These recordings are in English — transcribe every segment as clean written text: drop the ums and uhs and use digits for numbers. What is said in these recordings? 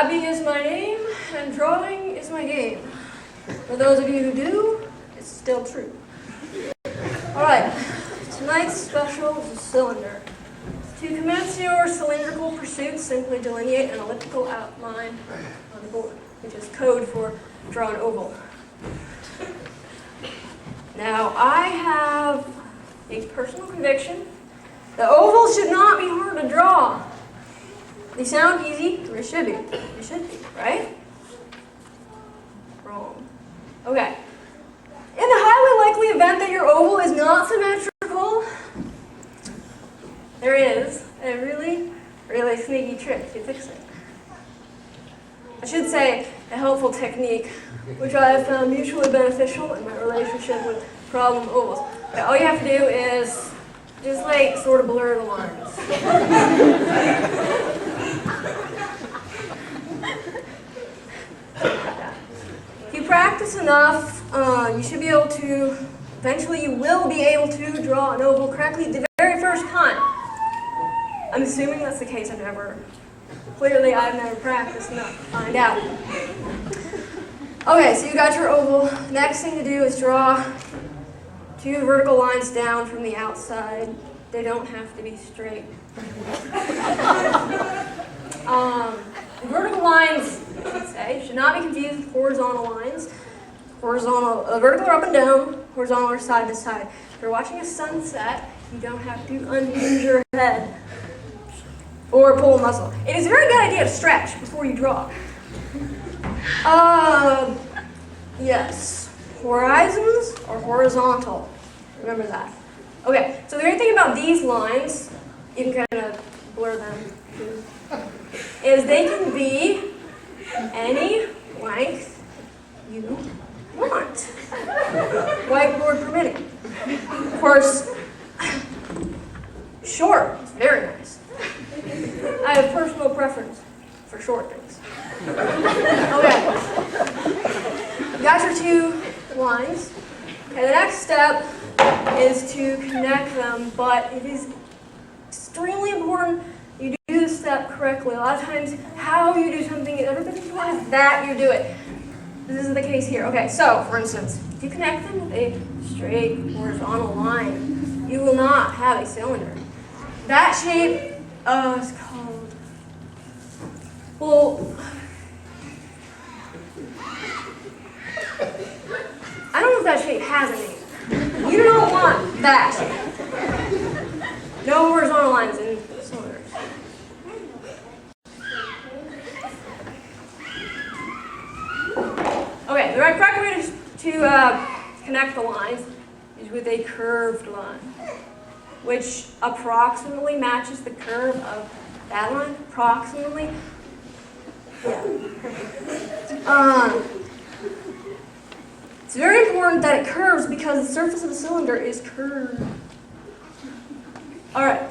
Abby is my name, and drawing is my game. For those of you who do, it's still true. Alright, tonight's special is a cylinder. To commence your cylindrical pursuit, simply delineate an elliptical outline on the board, which is code for draw an oval. Now, I have a personal conviction that ovals should not be hard to draw. They sound easy, or it should be. It should be, right? Wrong. Okay. In the highly likely event that your oval is not symmetrical, there is a really, really sneaky trick to fix it. I should say a helpful technique, which I have found mutually beneficial in my relationship with problem ovals. Okay, all you have to do is just like sort of blur the lines. If you practice enough, you should be able to, eventually you will be able to draw an oval correctly the very first time. I'm assuming that's the case. Clearly I've never practiced enough to find out. Okay, so you got your oval. Next thing to do is draw 2 vertical lines down from the outside. They don't have to be straight. Vertical lines, I should say, should not be confused with horizontal lines. Vertical are up and down, horizontal are side to side. If you're watching a sunset, you don't have to unhinge your head or pull a muscle. It is a very good idea to stretch before you draw. Yes, horizons are horizontal. Remember that. Okay, so the great thing about these lines, you can kind of blur them, is they can be any length you want, whiteboard permitting. Of course, short is very nice. I have personal preference for short things. Okay, you got your 2 lines. Okay, the next step is to connect them, but it is extremely important you do this step correctly. A lot of times, how you do something, everybody's important is that you do it. This isn't the case here. Okay, so, for instance, if you connect them with a straight horizontal line, you will not have a cylinder. That shape is called, well, I don't know if that shape has a name. You don't want that shape. No horizontal lines in cylinders. Okay, the correct way to connect the lines is with a curved line, which approximately matches the curve of that line. Approximately. Yeah. It's very important that it curves because the surface of the cylinder is curved. Alright,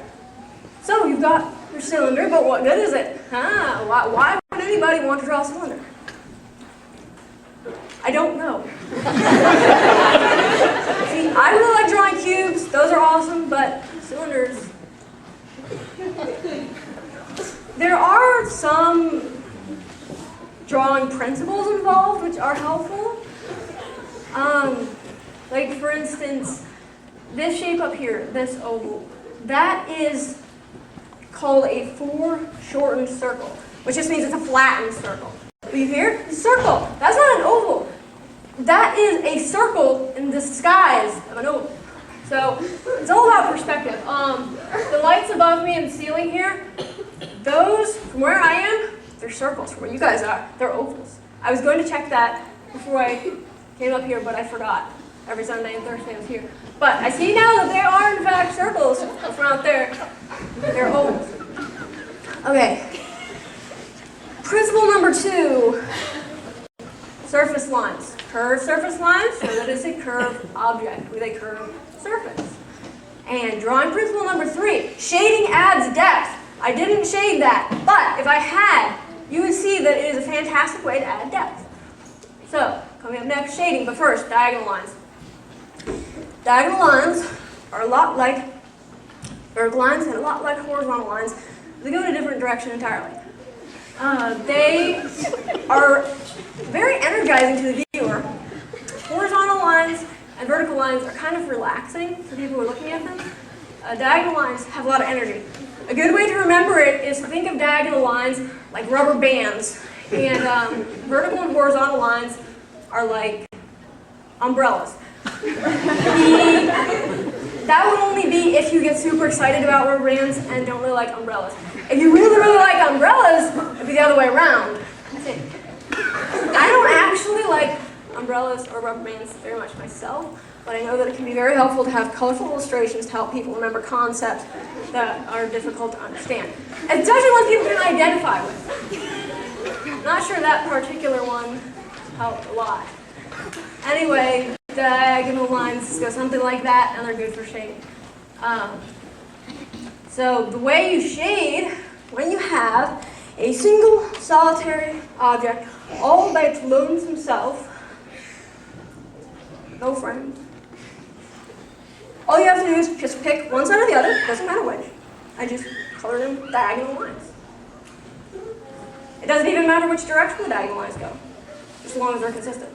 so you've got your cylinder, but what good is it? Why would anybody want to draw a cylinder? I don't know. See, I really like drawing cubes. Those are awesome, but cylinders. There are some drawing principles involved which are helpful. Like for instance, this shape up here, this oval, that is called a foreshortened circle, which just means it's a flattened circle. Do you hear? Circle. That's not an oval. That is a circle in the disguise of an oval. So it's all about perspective. The lights above me and the ceiling here, those, from where I am, they're circles. From where you guys are, they're ovals. I was going to check that before I came up here, but I forgot. Every Sunday and Thursday I was here. But I see now that there are, in fact, circles from out there. They're ovals. Okay. Principle number 2, surface lines. Curved surface lines so that it's a curved object with a curved surface. And drawing principle number 3, shading adds depth. I didn't shade that, but if I had, you would see that it is a fantastic way to add depth. So, coming up next, shading, but first, diagonal lines. Diagonal lines are a lot like vertical lines and a lot like horizontal lines. They go in a different direction entirely. They are very energizing to the viewer. Horizontal lines and vertical lines are kind of relaxing for people who are looking at them. Diagonal lines have a lot of energy. A good way to remember it is to think of diagonal lines like rubber bands, and vertical and horizontal lines are like umbrellas. That would only be if you get super excited about rubber bands and don't really like umbrellas. If you really, really like umbrellas, it'd be the other way around. I don't actually like umbrellas or rubber bands very much myself, but I know that it can be very helpful to have colorful illustrations to help people remember concepts that are difficult to understand, especially ones people can identify with. Not sure that particular one helped a lot. Anyway, diagonal lines go something like that, and they're good for shading. So the way you shade, when you have a single solitary object all by its lonesome self, no friends, all you have to do is just pick one side or the other, doesn't matter which, and just color them diagonal lines. It doesn't even matter which direction the diagonal lines go, just as long as they're consistent.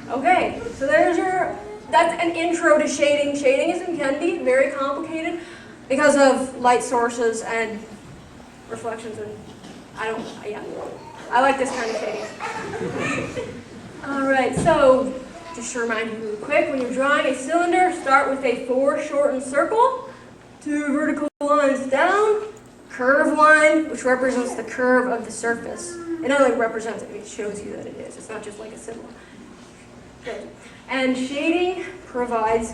Okay, so that's an intro to shading. Shading can be very complicated because of light sources and reflections, and I like this kind of shading. All right, so just to remind you really quick, when you're drawing a cylinder, start with a foreshortened circle, 2 vertical lines down, curve line, which represents the curve of the surface. It not only represents it, it shows you that it is. It's not just like a symbol. Okay. And shading provides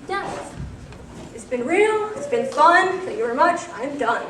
depth. It's been real, it's been fun, thank you very much, I'm done.